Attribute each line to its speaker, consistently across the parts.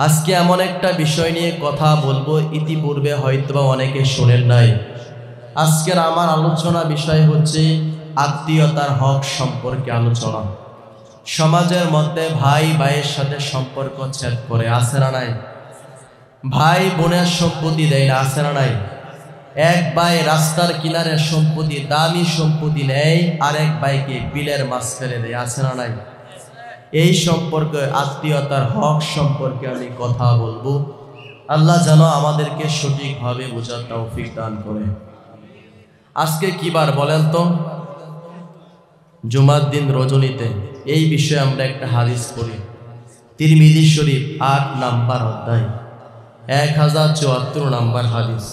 Speaker 1: আজকে এমন একটা বিষয় নিয়ে কথা বলবো, ইতিপূর্বে হয়তোবা অনেকে শোনেন নাই। আজকের আমার আলোচনা বিষয় হচ্ছে আত্মীয়তার হক সম্পর্কে আলোচনা। সমাজের মধ্যে ভাই ভাইয়ের সাথে সম্পর্ক ছেদ করে, আছে না নাই? ভাই বোনের সম্পত্তি দেয় না, আছে না নাই? এক ভাই রাস্তার কিনারে সম্পত্তি, দামি সম্পত্তি নেয়, আরেক ভাইকে বিলের মাছ ফেলে দেয়, আছে না নাই? এই সম্পর্কে, আত্মীয়তার হক সম্পর্কে আমি কথা বলবো। আল্লাহ যেন আমাদেরকে সঠিকভাবে বোঝার তৌফিক দান করে। আজকে কি বার বলেন তো? জুমার দিন রজনীতে। এই বিষয়ে আমরা একটা হাদিস পড়ি, তিরমিজি শরীফ ৮ নাম্বার অধ্যায় 1074 নাম্বার হাদিস।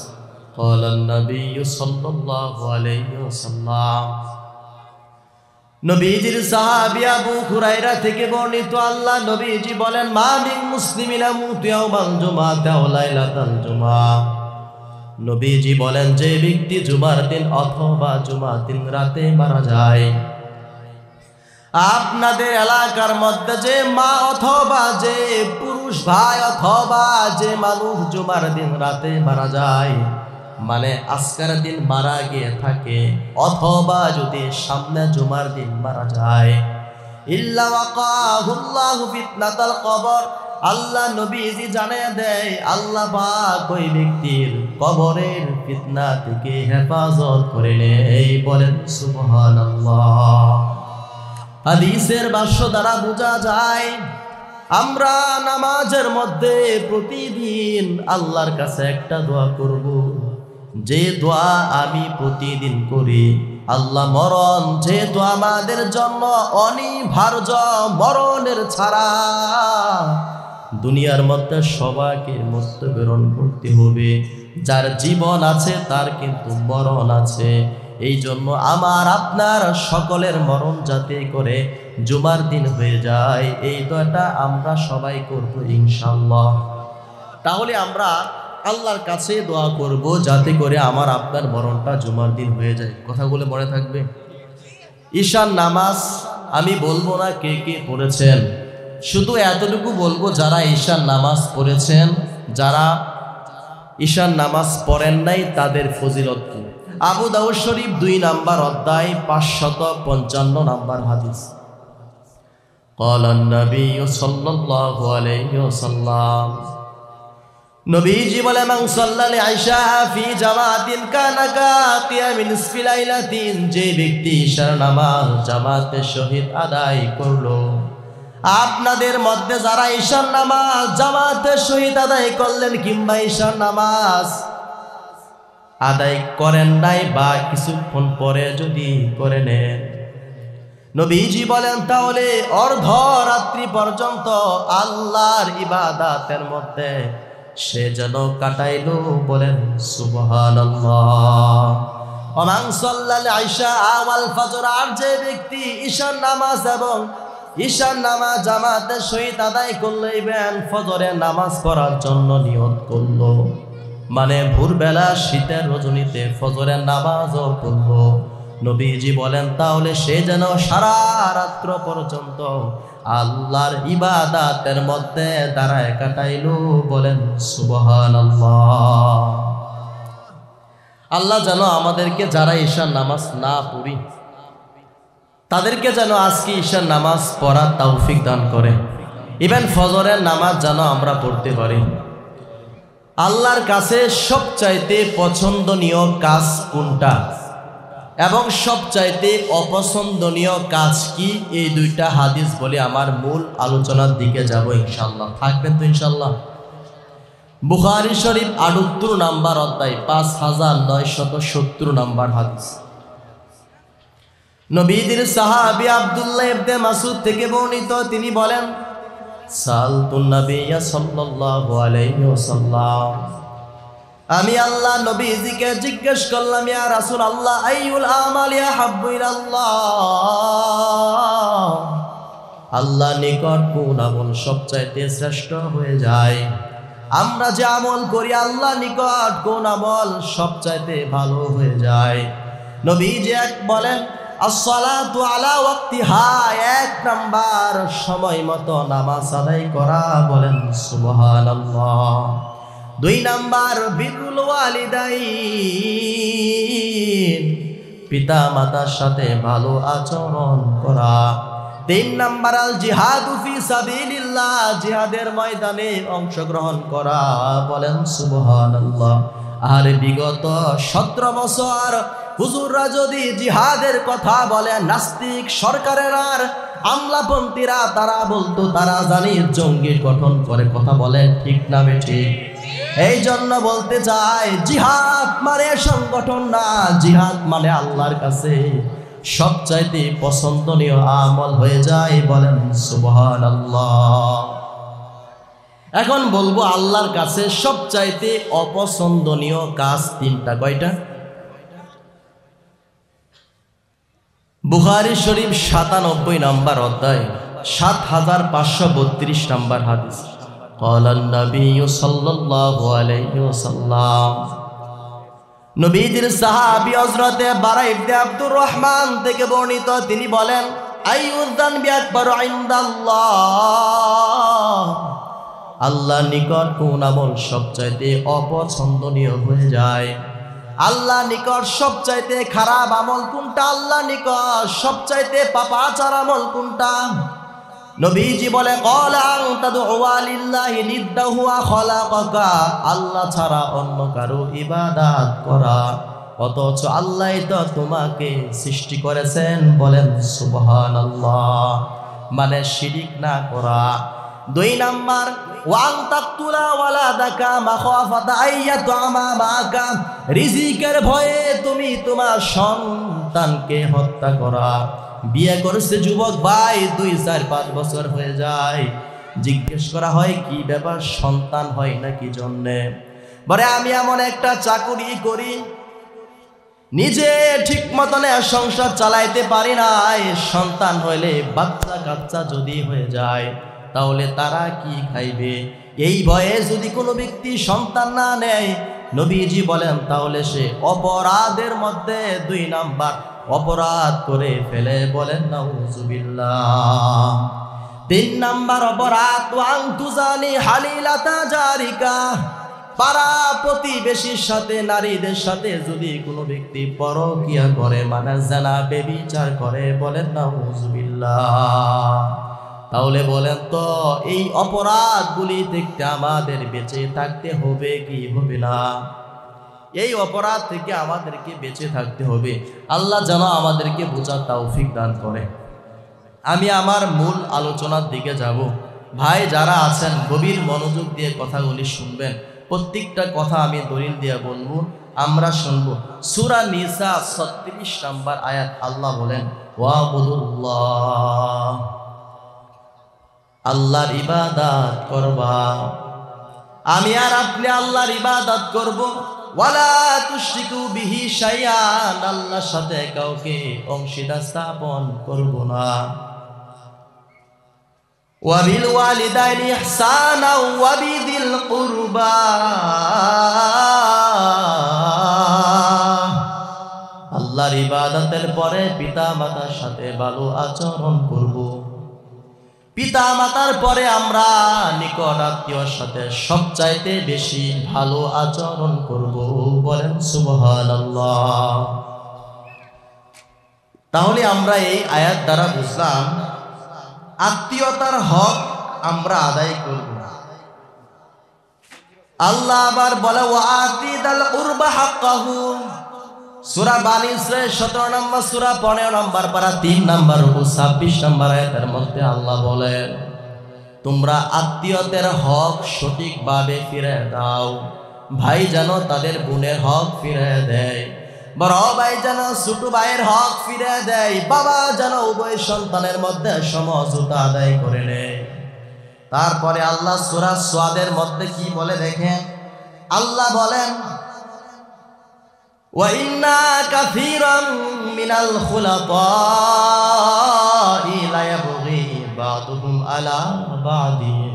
Speaker 1: ক্বালান নবিয়্যু সাল্লাল্লাহু আলাইহি ওয়াসাল্লাম, নবীজির সাহাবী আবু হুরায়রা থেকে বর্ণিত, আল্লাহ নবীজি বলেন, মা মিন মুসলিমিন ইয়ামুতু ইয়াওমাল জুমআতি ওয়া লাইলাতাল জুমআ। নবীজি বলেন, যে ব্যক্তি জুমার দিন অথবা জুমার দিন রাতে মারা যায়, আপনাদের এলাকার মধ্যে যে মা অথবা যে পুরুষ ভাই অথবা যে মানুষ জুমার দিন রাতে মারা যায়, মানে আজকের দিন মারা গিয়ে থাকে অথবা যদি সামনে জুমার দিন মারা যায়, ইল্লা ওয়াকাহুল্লাহু ফিতনাতাল কবর, আল্লাহ নবীজি জানিয়ে দেয়, আল্লাহ পাক ওই ব্যক্তির কবরের ফিতনা থেকে হেফাজত করে নেয়। বলেন সুবহানাল্লাহ। হাদিসের ভাষ্য দ্বারা বোঝা যায়, আমরা নামাজের মধ্যে প্রতিদিন আল্লাহর কাছে একটা দোয়া করব, যে দোয়া আমি প্রতিদিন করি। আল্লাহ মরণ যেহেতু আমাদের জন্য অনিবার্য, মরণের ছাড়া দুনিয়ার মধ্যে সবাইকে মৃত্যুবরণ করতে হবে। যার জীবন আছে তার কিন্তু মরণ আছে। এই জন্য আমার আপনার সকলের মরণ যাতে করে জুমার দিন হয়ে যায়, এই দোয়াটা আমরা সবাই করব ইনশাআল্লাহ। তাহলে আমরা আল্লাহর কাছে দোয়া করব যাতে করে আমার আপনার মরণটা জুমার দিন হয়ে যায়। কথাগুলো মনে থাকবে। ঈশার নামাজ আমি বলবো না কে কে পড়েছেন, শুধু এতটুকু বলবো, যারা ঈশার নামাজ পড়েছেন, যারা ঈশার নামাজ পড়েন নাই তাদের ফজিলত কি। আবু দাউদ শরীফ ২ নাম্বার অধ্যায় ৫৫৫ নাম্বার হাদিস। ক্বালান নবিয়্যু সাল্লাল্লাহু আলাইহি ওয়াসাল্লাম, নবীজি বলে, মান সাল্লাল ইশা ফি জামাতিন কানা কা কিয়ামিন নিসফি লাইলাতিন, যে ব্যক্তি ঈশার নামাজ জামাতে শহীদ আদায় করলো। আপনাদের মধ্যে যারা ঈশার নামাজ জামাতে শহীদ আদায় করলেন কিংবা ঈশার নামাজ আদায় করেন নাই বা কিছুক্ষণ পরে যদি করে নেন, নবীজি বলেন তাহলে অর্ধরাত্রি পর্যন্ত আল্লাহর ইবাদতের মধ্যে সে যেন কাটাইলো। বলেন সুবহানাল্লাহ। ওমান সাল্লাল ইশা ওয়াল ফজর, আর যে ব্যক্তি ঈশার নামাজ এবং ঈশার নামাজ জামাতে শহীদ আদায় করলো, ইবেন ফজরের নামাজ পড়ার জন্য নিয়ত করলো, মানে ভোরবেলা শীতের রজনীতে ফজরের নামাজও পড়লো, নবীজি বলেন তাহলে সে যেন সারা রাত্র পর্যন্ত আল্লাহর ইবাদতের মধ্যে দাঁড়ায় কাটাইলো। বলেন সুবহানাল্লাহ। আল্লাহ যেন আমাদেরকে যারা ঈশার নামাজ না পড়ি তাদেরকে যেন আজকে ঈশার নামাজ পড়ার তৌফিক দান করে, ইভেন ফজরের নামাজ যেন আমরা পড়তে পারি। আল্লাহর কাছে সবচাইতে পছন্দনীয় কাজ কোনটা এবং সবচাইতে অপছন্দনীয় কাজ কি, এই দুইটা হাদিস বলে আমার মূল আলোচনার দিকে যাব ইনশাআল্লাহ। থাকবেন তো ইনশাআল্লাহ? বুখারী শরীফ ৭৮ নাম্বার অধ্যায় ৫৯৭০ নাম্বার হাদিস। নবীজির সাহাবী আব্দুল্লাহ ইবনে মাসউদ থেকে বর্ণিত, তিনি বলেন, সালতুন নবিয়্য সাল্লাল্লাহু আলাইহি ওয়াসাল্লাম, আমি আল্লাহ নবীজিকে জিজ্ঞেস করলাম, ইয়া রাসূলুল্লাহ, আইয়ুল আমালি আহাব্বু ইলাল্লাহ, আল্লাহ নিকট কোন আমল সবচাইতে শ্রেষ্ঠ হয়ে যায়? আমরা যে আমল করি আল্লাহ নিকট কোন আমল সবচাইতে ভালো হয়ে যায়? নবীজি এক বলেন, আসসালাতু আলা ওয়াক্তিহা, 1 নাম্বার সময় মতো নামাজ আদায় করা, বলেন সুবহানাল্লাহ। 2 নাম্বার বিরুল ওয়ালিদাইন, পিতা মাতার সাথে ভালো আচরণ করা। 3 নাম্বার আল জিহাদু ফি সাবিলিল্লাহ, জিহাদের ময়দানে অংশগ্রহণ করা, বলেন সুবহানাল্লাহ। আর বিগত 17 বছর হুজুররা যদি জিহাদের কথা বলে, নাস্তিক সরকারের আর আমলাপন্থীরা তারা বলতো তারা জানি জঙ্গি গঠন করে কথা বলে, ঠিক না বেঠিক? এই জন্য বলতে চাই, জিহাদ মানে সংগঠন না, জিহাদ মানে আল্লাহর কাছে সবচাইতে পছন্দনীয় আমল হয়ে যায়, বলেন সুবহানাল্লাহ। এখন বলবো আল্লাহর কাছে সবচাইতে অপছন্দনীয় কাজ 3টা। কয়টা? বুখারী শরীফ 97 নম্বর অধ্যায় 7532 নম্বর হাদিস। ক্বালান নবী সাল্লাল্লাহু আলাইহি ওয়াসাল্লাম, নবীজির সাহাবী হযরত বারা ইবনে আব্দুর রহমান থেকে বর্ণিত, তিনি বলেন, আইয়ুযান বিআকবারু ইনদাল্লাহ, আল্লাহর নিকট কোন আমল সবচাইতে অপছন্দনীয় হয়ে যায়? আল্লাহ নিকট সবচাইতে খারাপ আমল কোনটা? আল্লাহ নিকট সবচাইতে পাপাচার আমল কোনটা? নবীজি বলে, ক্বালা আন তাদউয়া লিল্লাহি নিদ্দাহু ওয়া খালাকাকা, আল্লাহ ছাড়া অন্য কারো ইবাদত করা, অথচ আল্লাহই তো তোমাকে সৃষ্টি করেছেন, বলেন সুবহানাল্লাহ। মানে শিরিক না করা। 2 নাম্বার, ওয়ান তাকতুলা ওয়ালাদাকা মাখাফাতা আইয়াতুমা মাকা, রিজিকের ভয়ে তুমি তোমার সন্তানকে হত্যা করা। বিয়ে করছে যুবক ভাই, 2-4-5 বছর হয়ে যায়, জিজ্ঞেস করা হয় কি ব্যাপার, সন্তান হয় না কি জন্যে? বলে আমি এমন একটা চাকুরি করি, নিজে ঠিক মতন সংসার চালাইতে পারি না, সন্তান হইলে বাচ্চা কাচ্চা যদি হয়ে যায় তাহলে তারা কি খাইবে? এই ভয়ে যদি কোনো ব্যক্তি সন্তান না নেয়, নবীজি বলেন তাহলে সে অপরাধের মধ্যে 2 নাম্বার অপরাধ করে ফেলে, বলেন নাউজুবিল্লাহ। 3 নাম্বার অপরাধ, ওয়ান তুজানি হালিলাতা জারিকা, পাড়া প্রতিবেশীর সাথে, নারীদের সাথে যদি কোনো ব্যক্তি পরকিয়া করে, মানে জানা ব্যভিচার করে, বলেন নাউজুবিল্লাহ। তাহলে বলেন তো এই অপরাধগুলি থেকে আমাদের বেঁচে থাকতে হবে কি হবে না? এই অপরাধ থেকে আমাদেরকে বেঁচে থাকতে হবে। আল্লাহ যেন আমাদেরকে বোঝার তৌফিক দান করে। আমি আমার মূল আলোচনার দিকে যাব। ভাই যারা আছেন গভীর মনোযোগ দিয়ে কথাগুলি শুনবেন, প্রত্যেকটা কথা আমি দলিল দিয়ে বলবো, আমরা শুনবো। সূরা নিসা 36 নম্বর আয়াত, আল্লাহ বলেন, ওয়াবুদুল্লাহ, আল্লাহর ইবাদত করবা। আমি আর আপনি আল্লাহর ইবাদত করব। ওয়ালা তুশরিকু বিহি শাইআন, আল্লাহর সাথে কাউকে অংশীদার স্থাপন করব না। ওয়া বিল ওয়ালিদাইনি ইহসানা ওয়া বিযিল কুরবা, আল্লাহর ইবাদতের পরে পিতা মাতার সাথে ভালো আচরণ করব। পিতা মাতার পরে আমরা নিকট আত্মীয়র সাথে সবচাইতে বেশি ভালো আচরণ করব, বলেন সুবহানাল্লাহ। তাহলে আমরা এই আয়াত দ্বারা বুঝলাম আত্মীয়তার হক আমরা আদায় করব। আল্লাহ আবার বলে, ওয়াতিদাল কুরবা হাক্কাহু, সূরা বানী ইসরাঈল 17 নম্বর সূরা 15 নম্বর পারা 3 নম্বর 26 নম্বর আয়াতের মধ্যে আল্লাহ বলেন, তোমরা আত্মীয়দের হক সঠিকভাবে ফিরে দাও। ভাই যেন তাদের বোনের হক ফিরে দেয়, বড় ভাই যেন ছোট ভাইয়ের হক ফিরে দেয়, বাবা যেন উভয় সন্তানের মধ্যে সমঝোতা আদায় করে নেয়। তারপরে আল্লাহ সূরা সাদের মধ্যে কি বলে দেখেন, আল্লাহ বলেন, ওয়া ইন্না কাসীরাম মিনাল খুলাতা'i লা ইয়াবগি বা'দুহুম আলা বা'দিন,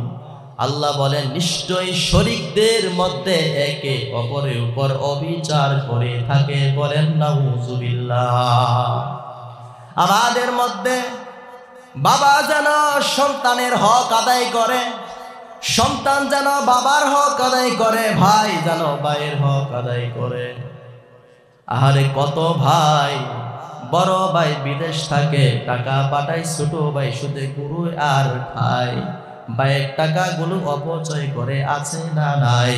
Speaker 1: আল্লাহ বলেন নিশ্চয়ই শরীকদের মধ্যে একে অপরের উপর অবিচার করে থাকে, বলেন নাউজুবিল্লাহ। আমাদের মধ্যে বাবা যেন সন্তানের হক আদায় করে, সন্তান যেন বাবার হক আদায় করে, ভাই যেন ভাইয়ের হক আদায় করে। আরে কত ভাই, বড় ভাই বিদেশ থাকে, টাকা পাঠায়, ছোট ভাই সুদে কুড়ুয় আর খায়, ভাইয়ের টাকাগুলো অপচয় করে, আছে না নাই?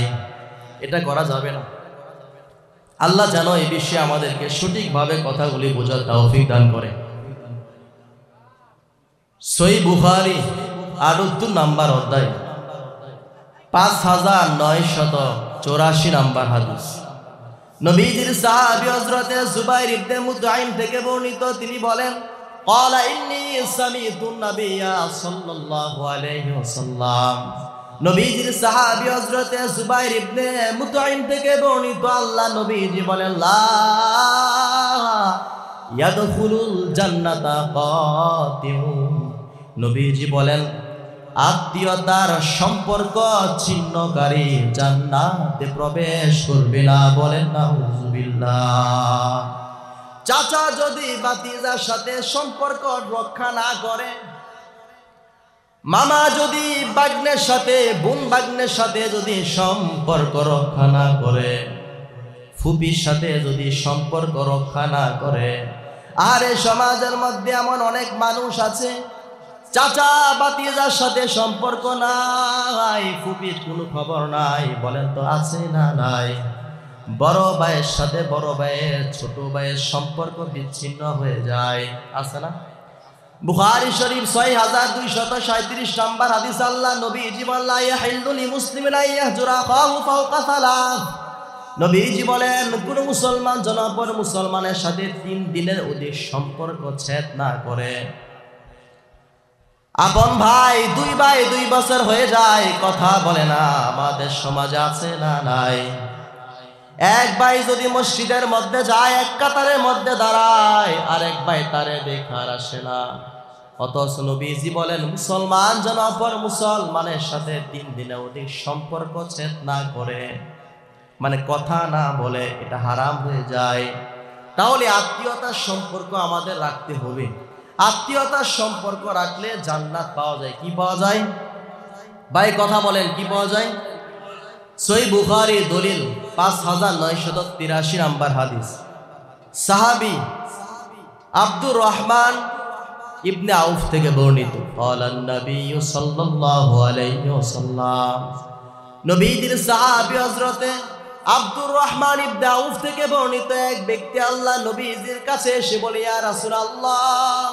Speaker 1: এটা করা যাবে না। আল্লাহ যেন এই বিষয়ে আমাদেরকে সঠিকভাবে কথাগুলি বোঝার তৌফিক দান করে। সহিহ বুখারী 78 নাম্বার অধ্যায় 5984 নাম্বার হাদিস। নবীজির সাহাবী হযরত জুবাইর ইবনে মুতঈম থেকে বর্ণিত, তিনি বলেন, ক্বালা ইন্নী সামি'তু নাবিয়্যা সাল্লাল্লাহু আলাইহি ওয়াসাল্লাম। নবীজির সাহাবী হযরত জুবাইর ইবনে মুতঈম থেকে বর্ণিত, আল্লাহ নবীজি বলেন, লা ইয়াদখুলুল জান্নাতা কাতিউন। নবীজি বলেন, আত্মীয়তার সম্পর্ক ছিন্নকারী জান্নাতে প্রবেশ করবে না। বলেন নাউযুবিল্লাহ। চাচা যদি ভাতিজার সাথে সম্পর্ক রক্ষা না করে, মামা যদি ভাগ্নের সাথে, বোন ভাগ্নের সাথে যদি সম্পর্ক রক্ষা না করে, ফুপির সাথে যদি সম্পর্ক রক্ষা না করে, আর এই সমাজের মধ্যে এমন অনেক মানুষ আছে, চাচা ভাতিজার সাথে সম্পর্ক নাই, ফুপির কোনো খবর নাই। বলেন তো আছে না নাই? বড় ভাইয়ের সাথে বড় ভাইয়ের, ছোট ভাইয়ের সম্পর্ক বিচ্ছিন্ন হয়ে যায়, আছে না? বুখারী শরীফ 6237 নাম্বার হাদিস। আল্লাহ নবীজি বলেন, লা ইয়াহিল্লু লিমুসলিমিন আন ইয়াহজুরা আখাহু ফাওকা সালাস। নবীজি বলেন, কোন মুসলমান যেন অপর মুসলমানের সাথে 3 দিনের অধিক সম্পর্ক ছেদ না করে। আপন ভাই 2 বছর হয়ে যায়, কথা বলে না, আমাদের সমাজে আছে না নাই? এক ভাই যদি মসজিদের মধ্যে যায়, এক কাতারের মধ্যে দাঁড়ায়, আরেক ভাই তারে দেখার আসে না। অথচ নবীজি বলেন, মুসলমান যেন অপর মুসলমানের সাথে 3 দিনে অধিক সম্পর্ক ছেদ না করে, মানে কথা না বলে, এটা হারাম হয়ে যায়। তাহলে আত্মীয়তার সম্পর্ক আমাদের রাখতে হবে। আত্মীয়তার সম্পর্ক রাখলে জান্নাত পাওয়া যায়। কি পাওয়া যায় ভাই? কথা বলেন, কি পাওয়া যায়? সহিহ বুখারী দলিল 5983 নাম্বার হাদিস। সাহাবী আব্দুর রহমান ইবনে আউফ থেকে বর্ণিত, ক্বালান নবী সাল্লাল্লাহু আলাইহি ওয়াসাল্লাম। নবীজির সাহাবী হযরতে আব্দুর রহমান ইবনে আউফ থেকে বর্ণিত, এক ব্যক্তি আল্লাহ নবীজির কাছে এসে বলে, ইয়া রাসূলুল্লাহ,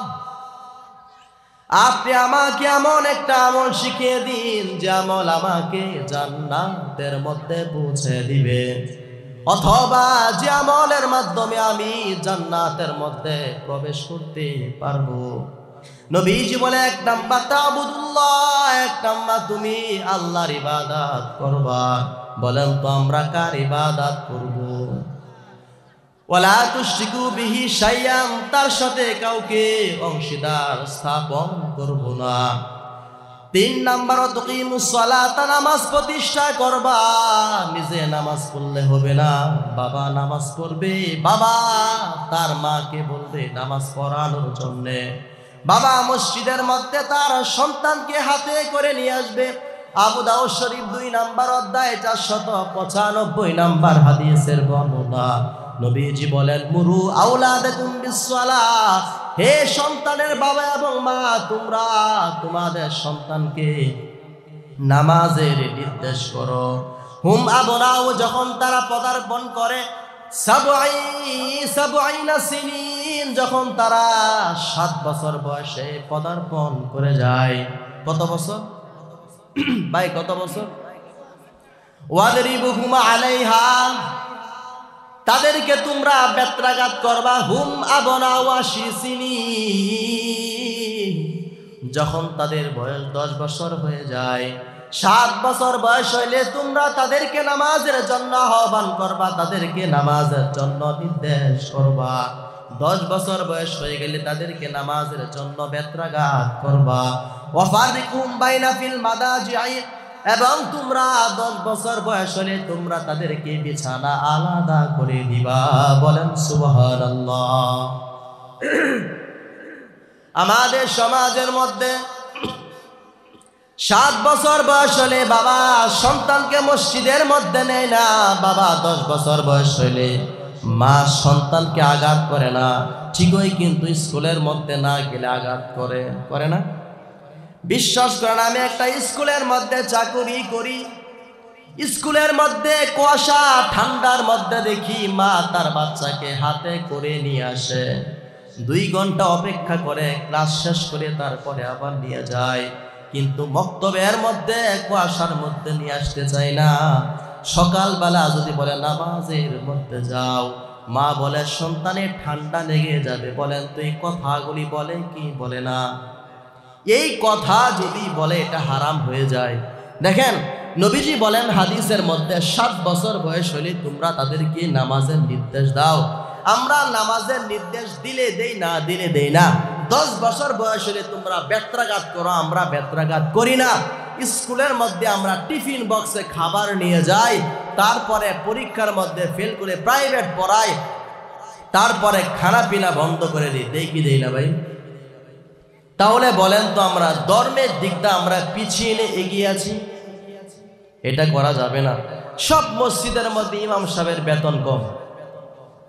Speaker 1: আপনি আমাকে এমন একটা আমল শিখিয়ে দিন যে আমল আমাকে জান্নাতের মধ্যে পৌঁছে দিবে, অথবা যে আমলের মাধ্যমে আমি জান্নাতের মধ্যে প্রবেশ করতে পারবো। নবীজি বলে, 1 নাম্বার তা'বুদুল্লাহ, 1 নাম্বার তুমি আল্লাহর ইবাদত করবা। বলেন তো আমরা কার ইবাদত করব? ওয়ালা তুশরিকু বিহি শাইআন, তার সাথে কাউকে অংশীদার স্থাপন করব না। 3 নাম্বার তুকিমুস সালাত, নামাজ প্রতিষ্ঠা করবা। নিজে নামাজ পড়লে হবে না, বাবা নামাজ পড়বে, বাবা তার মাকে বলবে নামাজ পড়ানোর জন্য, বাবা মসজিদের মধ্যে তার সন্তানকে হাতে করে নিয়ে আসবে। আবু দাউদ শরীফ 2 নাম্বার অধ্যায় 495 নাম্বার হাদিসের বর্ণনা। নবীজি বলেন, মুরু আওলাদাকুম বিসসালাহ, হে সন্তানের বাবা এবং মা, তোমরা তোমাদের সন্তানকে নামাজের নির্দেশ করো। হুম আবনাউ, যখন তারা পদার্পণ করে, সাবঈনা সিনিন, যখন তারা 7 বছর বয়সে পদার্পণ করে যায়। কত বছর ভাই? কত বছর? ওয়াদরিবুহুম আলাইহা, তাদেরকে তোমরা বেত্রাঘাত করবা। হুম আবনাউ আশিসিনি, যখন তাদের বয়স 10 বছর হয়ে যায়, 7 বছর বয়স হইলে তোমরা তাদেরকে নামাজের জন্য আহ্বান করবা, তাদেরকে নামাজের জন্য নির্দেশ করবা। 10 বছর বয়স হয়ে গেলে তাদেরকে নামাজের জন্য বেত্রাঘাত করবা। ওয়াফারিকুম বাইনা ফিল মাদাজি'i, এবং তোমরা 10 বছর বয়স হলে তোমরা তাদেরকে বিছানা আলাদা করে দিবা। বলেন সুবহানাল্লাহ। আমাদের সমাজের মধ্যে 7 বছর বয়স হলে বাবা সন্তানকে মসজিদের মধ্যে নেয় না, বাবা 10 বছর বয়স হলে মা সন্তানকে আঘাত করে না, ঠিকই কিন্তু স্কুলের মধ্যে না গেলে আঘাত করে না। বিশ্বাস করেন, আমি একটা স্কুলের মধ্যে চাকরি করি, স্কুলের মধ্যে কুয়াশা ঠান্ডার মধ্যে দেখি মা তার বাচ্চাকে হাতে করে নিয়ে আসে, 2 ঘন্টা অপেক্ষা করে ক্লাস শেষ করে তারপরে আবার নিয়ে যায়, কিন্তু মক্তবের মধ্যে কুয়াশার মধ্যে নিয়ে আসতে চায় না। সকালবেলা যদি বলে নামাজের মধ্যে যাও, মা বলে সন্তানের ঠান্ডা লেগে যাবে। বলেন তো এই কথাগুলি বলে কি বলে না? এই কথা যদি বলে এটা হারাম হয়ে যায়। দেখেন নবীজি বলেন হাদিসের মধ্যে 7 বছর বয়স হলে তোমরা তাদেরকে নামাজের নির্দেশ দাও। আমরা নামাজের নির্দেশ দিলে দেই, না দিলে দেই না। 10 বছর বয়স হলে তোমরা বেত্রাঘাত করো, আমরা বেত্রাঘাত করি না। স্কুলের মধ্যে আমরা টিফিন বক্সে খাবার নিয়ে যাই, তারপরে পরীক্ষার মধ্যে ফেল করে প্রাইভেট পড়াই, তারপরে খানা পিনা বন্ধ করে দিই। দেই কি দেই না ভাই? তাহলে বলেন তো আমরা ধর্মের দিকটা আমরা পিছিয়ে এগিয়ে আছি? এটা করা যাবে না। সব মসজিদের মধ্যে ইমাম সাহেবের বেতন কম,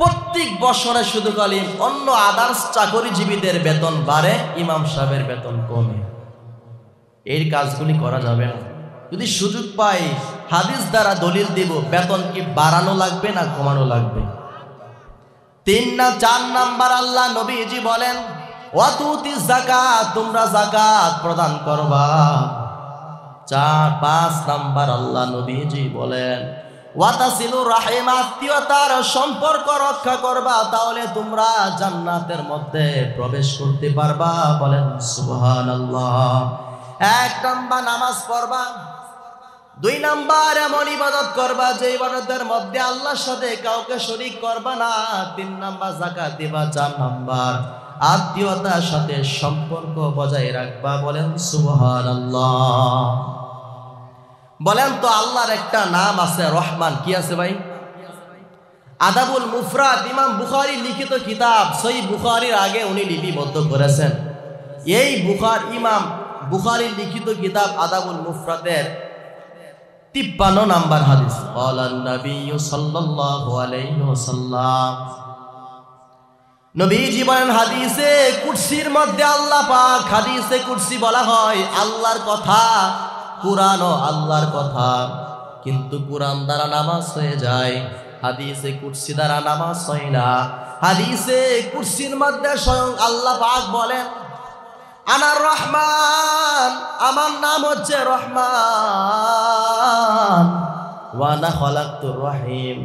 Speaker 1: প্রত্যেক বছরে শুধু খালি অন্য আদার্স চাকরিজীবীদের বেতন বাড়ে, ইমাম সাহেবের বেতন কমে। এই কাজগুলি করা যাবে না। যদি সুযোগ পাই হাদিস দ্বারা দলিল দিব, বেতন কি বাড়ানো লাগবে না কমানো লাগবে? 3 না 4 নাম্বার আল্লাহ নবীজি বলেন ওয়াতুতি যাকাত, তোমরা যাকাত প্রদান করবা। 4-5 নাম্বার আল্লাহ নবীজি বলেন ওয়াতাসিলু রাহিম, আত্মীয়তার সম্পর্ক রক্ষা করবা, তাহলে তোমরা জান্নাতের মধ্যে প্রবেশ করতে পারবা। বলেন সুবহানাল্লাহ। 1 নাম্বার নামাজ পড়বা, 2 নাম্বার এমন ইবাদত করবা যে ইবাদতের মধ্যে আল্লাহর সাথে কাউকে শরীক করবা না, 3 নাম্বার যাকাত দিবা, 4 নাম্বার আত্মীয়তার সাথে সম্পর্ক বজায় রাখবা। বলেন সুবহানাল্লাহ। বলেন তো আল্লাহর একটা নাম আছে রহমান, কি আছে ভাই? আদাবুল মুফরাদ, ইমাম বুখারী লিখিত কিতাব সহিহ বুখারীর আগে উনি লিপিবদ্ধ করেছেন। এই ইমাম বুখারী লিখিত কিতাব আদাবুল মুফরাদের 53 নাম্বার হাদিস, ক্বালান নবী সাল্লাল্লাহু আলাইহি ওয়াসাল্লাম, নবীজি বলেন হাদিসে কুরসির মধ্যে আল্লাহ পাক, হাদিসে কুরসি বলা হয় আল্লাহর কথা, কুরআনও আল্লাহর কথা, কিন্তু কুরআন দ্বারা নামাজ হয়ে যায়, হাদিসে কুরসি দ্বারা নামাজ হয় না। হাদিসে কুরসির মধ্যে স্বয়ং আল্লাহ পাক বলেন আনার রহমান, আমার নাম হচ্ছে রহমান, ওয়া আনা খালাকতুর রহিম,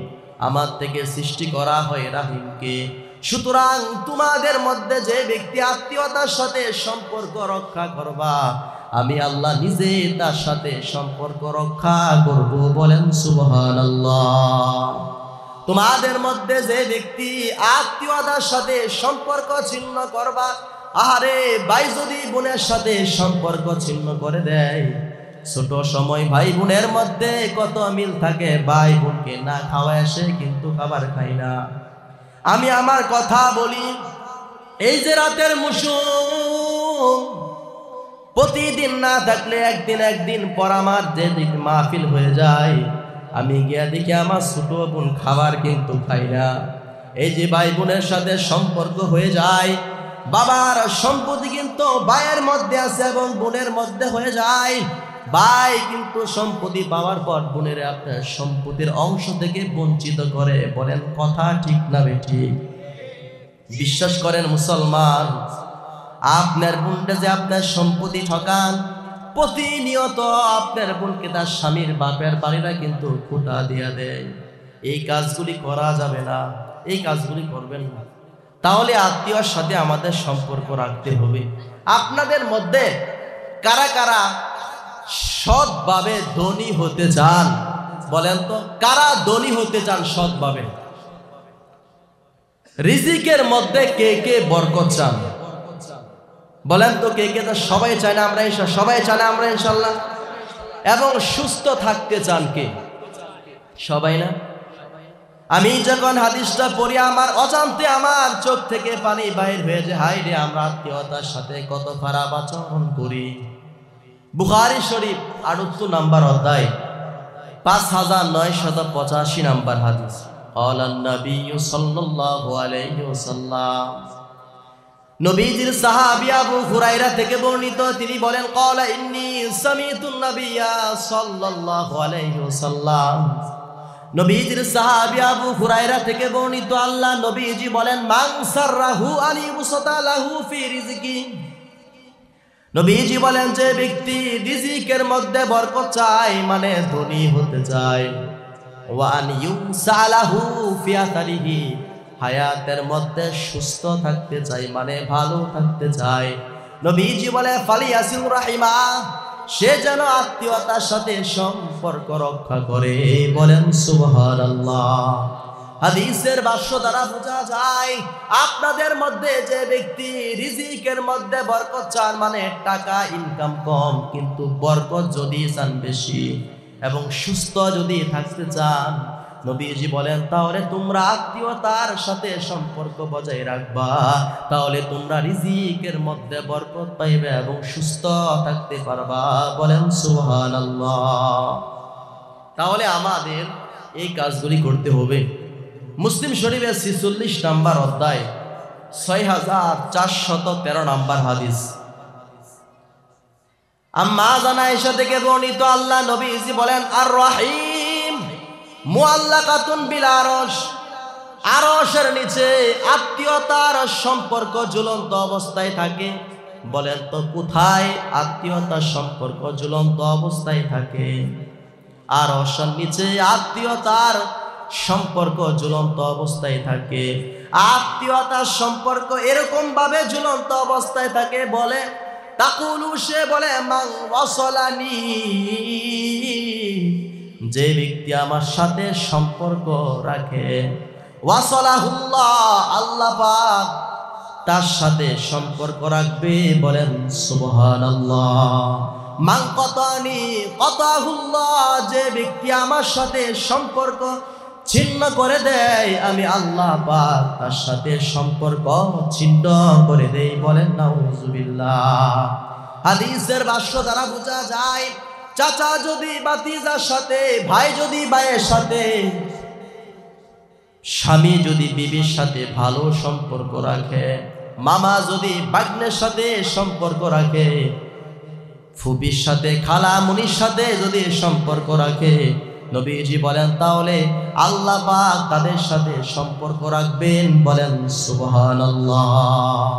Speaker 1: আমার থেকে সৃষ্টি করা হয় রাহিমকে। সুতরাং তোমাদের মধ্যে যে ব্যক্তি আত্মীয়তার সাথে সম্পর্ক রক্ষা করবা, আমি আল্লাহ নিজে তার সাথে সম্পর্ক রক্ষা করব। বলেন সুবহানাল্লাহ। তোমাদের মধ্যে যে ব্যক্তি আত্মীয়তার সাথে সম্পর্ক ছিন্ন করবা, আরে ভাই যদি বোনের সাথে সম্পর্ক ছিন্ন করে দেয়, ছোট সময় ভাই বোনের মধ্যে কত মিল থাকে, ভাই বোনকে না খাওয়ায় সে কিন্তু খাবার খায় না। আমি আমার কথা বলি, এই যে রাতের মৌসুম, প্রতিদিন না থাকলে একদিন পর আমার যে মাহফিল হয়ে যায়, আমি গিয়া দেখি আমার ছোট বোন খাবার কিন্তু খাই না। এই যে ভাই বোনের সাথে সম্পর্ক হয়ে যায়, বাবার সম্পত্তি কিন্তু ভাইয়ের মধ্যে আছে এবং বোনের মধ্যে হয়ে যায়, ভাই কিন্তু সম্পত্তি পাওয়ার পর বোনের আপনার সম্পত্তির অংশ থেকে বঞ্চিত করে। বলেন কথা ঠিক না বেঠিক? বিশ্বাস করেন মুসলমান, আপনার বোনটা যে আপনার সম্পত্তি ঠকান, প্রতিনিয়ত আপনার বোনকে তার স্বামীর বাপের বাড়িরা কিন্তু খোটা দিয়া দেয়। এই কাজগুলি করা যাবে না, এই কাজগুলি করবেন না। তাহলে আত্মীয়র সাথে আমাদের সম্পর্ক রাখতে হবে। আপনাদের মধ্যে কারা কারা সৎভাবে ধনী হতে চান? বলেন তো কারা ধনী হতে চান সৎভাবে? রিজিকের মধ্যে কে কে বরকত চান? বলেন তো কে কে? তো সবাই চায় না আমরা, সবাই চায় না আমরা ইনশাল্লাহ। এবং সুস্থ থাকতে চান কে? সবাই না? আমি যখন হাদিসটা পড়ি আমার অজান্তে আমার চোখ থেকে পানি বাইর হয়ে যায়, হায় রে আমরা আত্মীয়তার সাথে কত খারাপ আচরণ করি। বুখারী শরীফ 78 নম্বর অধ্যায় 5985 নম্বর হাদিস। قال النبي صلى الله عليه وسلم, নবীজির সাহাবী আবু হুরায়রা থেকে বর্ণিত, তিনি বলেন قال إني سمعت النبي صلى الله عليه وسلم, নবীজির সাহাবী আবু হুরায়রা থেকে বর্ণিত, আল্লাহ নবীজি বলেন মান সাররাহু আন ইউবসাতা লাহু ফি রিজকি, নবীজি বলেন যে ব্যক্তি রিজিকের মধ্যে বরকত চায় মানে ধনী হতে চায়, ওয়া আন ইউসালাহু ফি আতারিহি, হায়াতের মধ্যে সুস্থ থাকতে চায় মানে ভালো থাকতে চায়, নবীজি বলে ফালিয়াসিল রাহিমা, সে যেন আত্মীয়তার সাথে সম্পর্ক রক্ষা করে। বলেন সুবহানাল্লাহ। হাদিসের ভাষ্য দ্বারা বোঝা যায় আপনাদের মধ্যে যে ব্যক্তি রিজিকের মধ্যে বরকত চান মানে টাকা ইনকাম কম কিন্তু বরকত যদি চান বেশি এবং সুস্থ যদি থাকতে চান, নবীজি বলেন তাহলে তোমরা আত্মীয়তার সাথে সম্পর্ক বজায় রাখবা, তাহলে তোমরা রিজিকের মধ্যে বরকত পাইবে এবং সুস্থ থাকতে পারবা। বলেন সুবহানাল্লাহ। তাহলে আমাদের এই কাজগুলি করতে হবে। মুসলিম শরীফের 46 নম্বর অধ্যায় 6413 নম্বর হাদিস। আম্মা জানা আয়েশা থেকে বর্ণিত, আল্লাহ নবীজি বলেন আর রহিম মুআল্লাকাতুন বিল আরশ, আরশের নিচে আত্মীয়তার সম্পর্ক ঝুলন্ত অবস্থায় থাকে। বলেন তো কোথায় আত্মীয়তার সম্পর্ক ঝুলন্ত অবস্থায় থাকে? আরশের নিচে আত্মীয়তার সম্পর্ক ঝুলন্ত অবস্থায় থাকে। আত্মীয়তার সম্পর্ক এরকম ভাবে ঝুলন্ত অবস্থায় থাকে, বলে তাকুলু, সে বলে মান ওয়াসালানি, যে ব্যক্তি আমার সাথে সম্পর্ক রাখে, ওয়াসালাহুল্লাহ, আল্লাহ পাক তার সাথে সম্পর্ক রাখবে। বলেন সুবহানাল্লাহ। মান কাতানি কাতাহুল্লাহ, যে ব্যক্তি আমার সাথে সম্পর্ক ছিন্ন করে দেয় আমি আল্লাহ পাক তার সাথে সম্পর্ক ছিন্ন করে দেই। বলেন নাউজুবিল্লাহ। হাদিসের ভাষ্য দ্বারা বোঝা যায় চাচা যদি ভাতিজার সাথে, ভাই যদি ভাইয়ের সাথে, স্বামী যদি বিবির সাথে ভালো সম্পর্ক রাখে, মামা যদি ভাগ্নের সাথে সম্পর্ক রাখে, ফুপির সাথে খালা মুনির সাথে যদি সম্পর্ক রাখে, নবীজি বলেন তাহলে আল্লাহ পাক তাদের সাথে সম্পর্ক রাখবেন। বলেন সুবহানাল্লাহ।